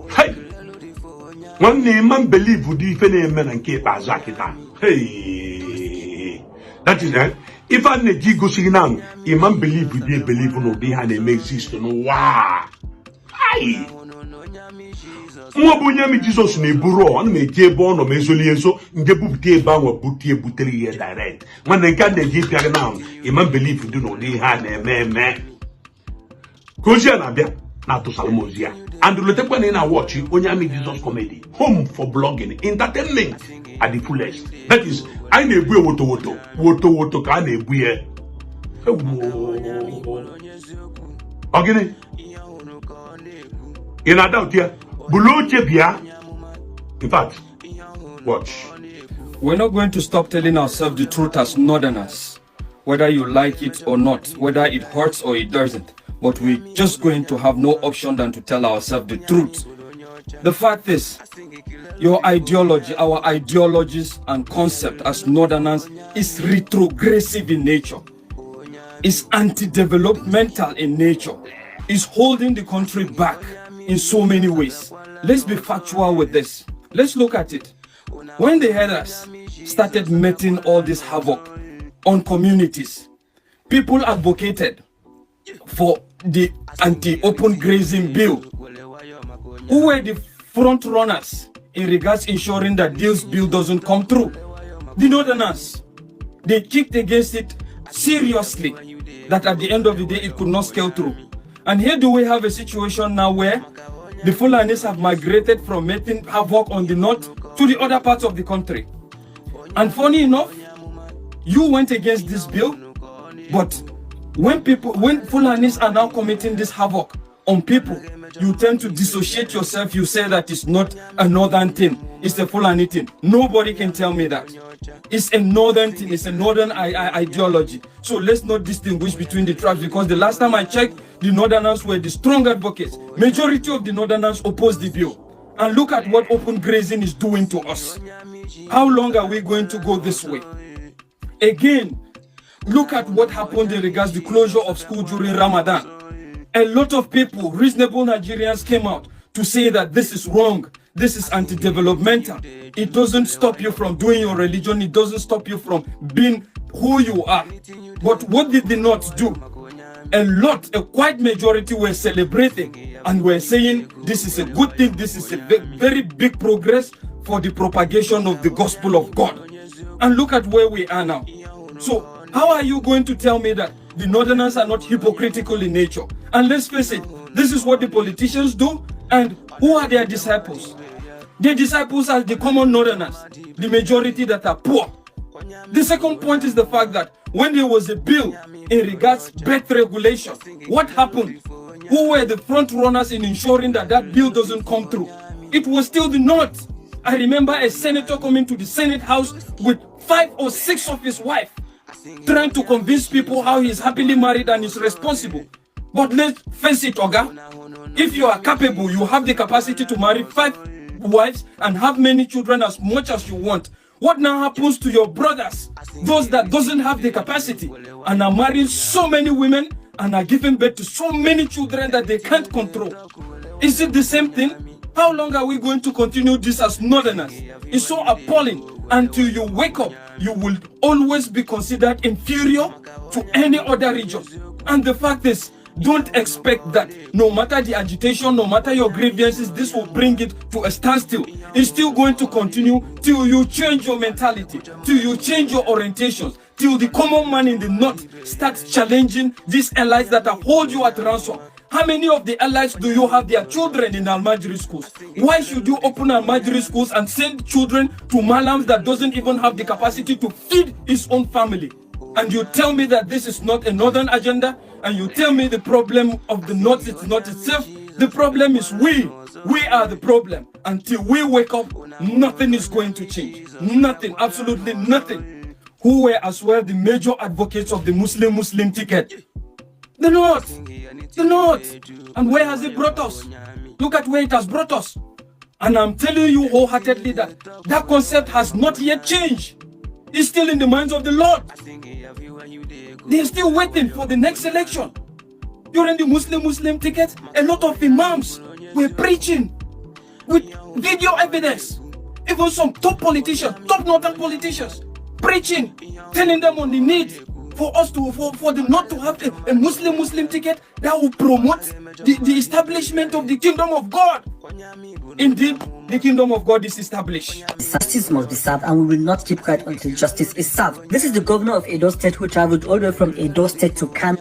Hey, one name man believe would if any man and keep a zakita. Hey, that is it. If I need to go see now, a man believe would believe no behind a make system. Wow. Hey. Mwabunyami Jesus ne buro an me jebo no me solienso nge bubute ba wa butie buteri ye direct man nka de je piare now e man believe do no dey ha na me kozia na bia na to salmozia and lo te kwani na watch Onyami Jesus comedy home for blogging entertainment at the fullest. That is I na ebu woto ka na ebu ye ogini in a doubt here. In fact, watch. We're not going to stop telling ourselves the truth as Northerners, whether you like it or not, whether it hurts or it doesn't. But we're just going to have no option than to tell ourselves the truth. The fact is, your ideology, our ideologies and concept as Northerners is retrogressive in nature, is anti-developmental in nature, is holding the country back in so many ways. Let's be factual with this. Let's look at it. When the headers started making all this havoc on communities, people advocated for the anti-open grazing bill. Who were the front runners in regards ensuring that this bill doesn't come through? The Northerners. They kicked against it seriously, that at the end of the day it could not scale through. And here do we have a situation now where the Fulanis have migrated from making havoc on the north to the other parts of the country. And funny enough, you went against this bill, but when Fulanis are now committing this havoc on people, you tend to dissociate yourself. You say that it's not a northern thing, it's a Fulani thing. Nobody can tell me that. It's a northern thing, it's a northern ideology. So let's not distinguish between the tribes, because the last time I checked, the Northerners were the strong advocates. Majority of the Northerners opposed the bill. And look at what open grazing is doing to us. How long are we going to go this way? Again, look at what happened in regards to the closure of school during Ramadan. A lot of people, reasonable Nigerians, came out to say that this is wrong. This is anti-developmental. It doesn't stop you from doing your religion. It doesn't stop you from being who you are. But what did the North do? A quite majority were celebrating and were saying this is a good thing. This is a very big progress for the propagation of the gospel of God. And look at where we are now. So how are you going to tell me that the Northerners are not hypocritical in nature? And let's face it, this is what the politicians do. And who are their disciples? Their disciples are the common Northerners, the majority that are poor. The second point is the fact that when there was a bill in regards to birth regulation, what happened? Who were the front runners in ensuring that that bill doesn't come through? It was still the North. I remember a senator coming to the Senate House with 5 or 6 of his wives, trying to convince people how he's happily married and is responsible. But let's face it, Oga, if you are capable, you have the capacity to marry 5 wives and have many children as much as you want. What now happens to your brothers, those that doesn't have the capacity and are marrying so many women and are giving birth to so many children that they can't control? Is it the same thing? How long are we going to continue this as Northerners? It's so appalling. Until you wake up, you will always be considered inferior to any other region. And the fact is, don't expect that no matter the agitation, no matter your grievances, this will bring it to a standstill. It's still going to continue till you change your mentality, till you change your orientations, till the common man in the north starts challenging these allies that have hold you at ransom. How many of the allies do you have their children in Almajiri schools? Why should you open Almajiri schools and send children to Malams that doesn't even have the capacity to feed his own family? And you tell me that this is not a northern agenda, and you tell me the problem of the north is not itself. The problem is we are the problem. Until we wake up, nothing is going to change. Nothing, absolutely nothing. Who were as well the major advocates of the Muslim ticket? The north. And where has it brought us? Look at where it has brought us. And I'm telling you wholeheartedly that that concept has not yet changed. It's still in the minds of the Lord. They're still waiting for the next election. During the Muslim ticket, a lot of imams were preaching with video evidence. Even some top politicians, top northern politicians, preaching, telling them on the need for us to, for them not to have a Muslim ticket that will promote the establishment of the kingdom of God. Indeed, the kingdom of God is established. Justice must be served, and we will not keep quiet until justice is served. This is the governor of Edo State who traveled all the way from Edo State to Kano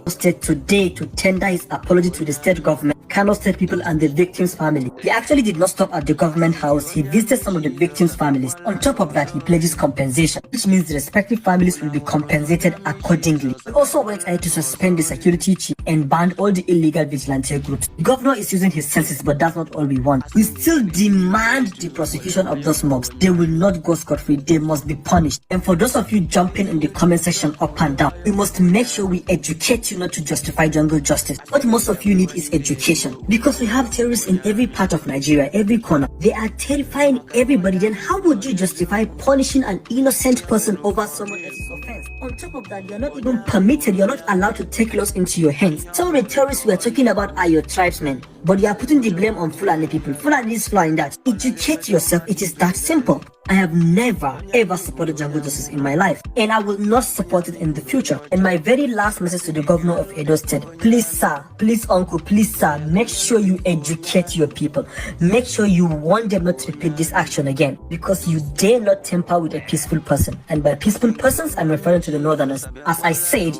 State today to tender his apology to the state government, Kano State people, and the victims' family. He actually did not stop at the government house. He visited some of the victims' families. On top of that, he pledges compensation, which means the respective families will be compensated accordingly. He also went ahead to suspend the security chief and ban all the illegal vigilante groups. The governor is using his senses, but that's not all we want. We still demand the prosecution of those mobs. They will not go scot-free. They must be punished. And for those of you jumping in the comment section up and down, we must make sure we educate you not to justify jungle justice. What most of you need is education, because we have terrorists in every part of Nigeria, every corner. They are terrifying everybody. Then how would you justify punishing an innocent person over someone else's offense? On top of that, you're not even permitted, you're not allowed to take laws into your hands. Some of the terrorists we are talking about are your tribesmen, but you are putting the blame on Fulani people. Fulani is flying that. Educate yourself. It is that simple. I have never ever supported jungle justice in my life, and I will not support it in the future. And my very last message to the governor of Edo State: please sir, please uncle, please sir, make sure you educate your people. Make sure you want them not to repeat this action again, because you dare not tamper with a peaceful person. And by peaceful persons, I'm referring to the northerners. As I said,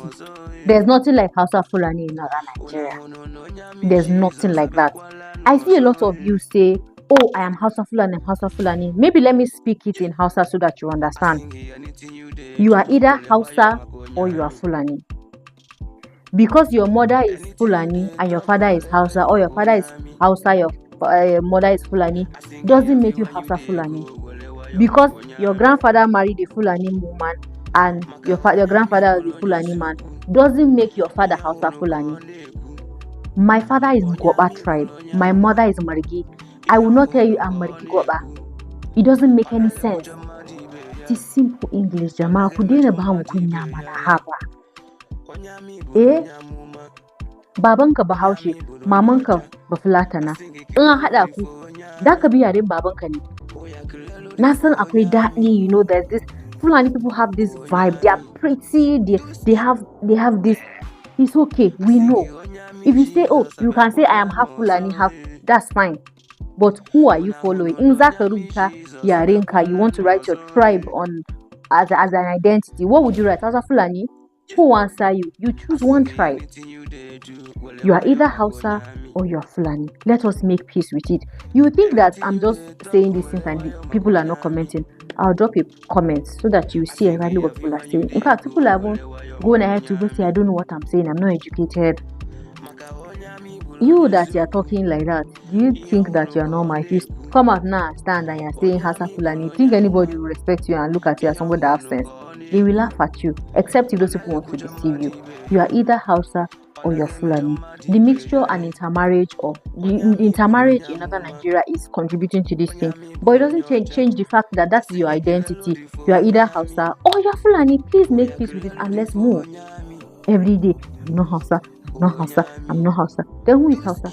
there's nothing like Hausa Fulani in northern Nigeria. There's nothing like that. I see a lot of you say, oh, I am Hausa Fulani, I'm Hausa Fulani. Maybe let me speak it in Hausa so that you understand. You are either Hausa or you are Fulani. Because your mother is Fulani and your father is Hausa, or your father is Hausa, your mother is Fulani, doesn't make you Hausa Fulani. Because your grandfather married a Fulani woman and your grandfather is a Fulani man, doesn't make your father Hausa Fulani. My father is Goba tribe. My mother is Marigi. I will not tell you I'm Marigi Goba. It doesn't make any sense. It is simple English, Jama. Kudena bahamu kunya mana haba. Babanka Bahaushe, mamanka Bafulatana. In hada ku, da ka bi yaren babanka ne. Na san akwai daɗi, you know, there's this Fulani people have this vibe. They are pretty. They have this. It's okay. We know. If you say, oh, you can say I am half Fulani, half. That's fine. But who are you following? In Zakaruta Yarenka, you want to write your tribe on as an identity. What would you write? As a Fulani? Who will answer you? You choose one tribe. You are either Hausa or you are Fulani. Let us make peace with it. You think that I'm just saying these things and people are not commenting. I'll drop a comment so that you see exactly what people are saying. In fact, people are going ahead to say, I don't know what I'm saying. I'm not educated. You that you're talking like that, do you think that you're normal? If you come out now, stand and you're saying Hausa Fulani, you think anybody will respect you and look at you as somebody that has sense? They will laugh at you, except if those people want to deceive you. You are either Hausa or you're Fulani. The mixture and intermarriage in northern Nigeria is contributing to this thing, but it doesn't change the fact that that's your identity. You are either Hausa or you're Fulani. Please make peace with it and let's move. Every day, I'm not Hausa, not Hausa, I'm not Hausa. Then who is Hausa?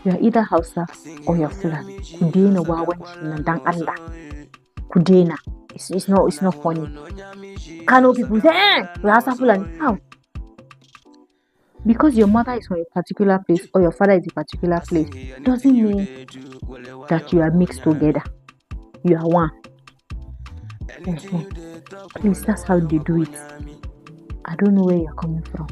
You are either Hausa or you're Fulani. Kudena wawanci nan dan Allah. Kudena. It's not funny. Kano people say, we're Hausa Fulani. How? Because your mother is from a particular place or your father is a particular place doesn't mean that you are mixed together. You are one. Please, that's how they do it. I don't know where you're coming from.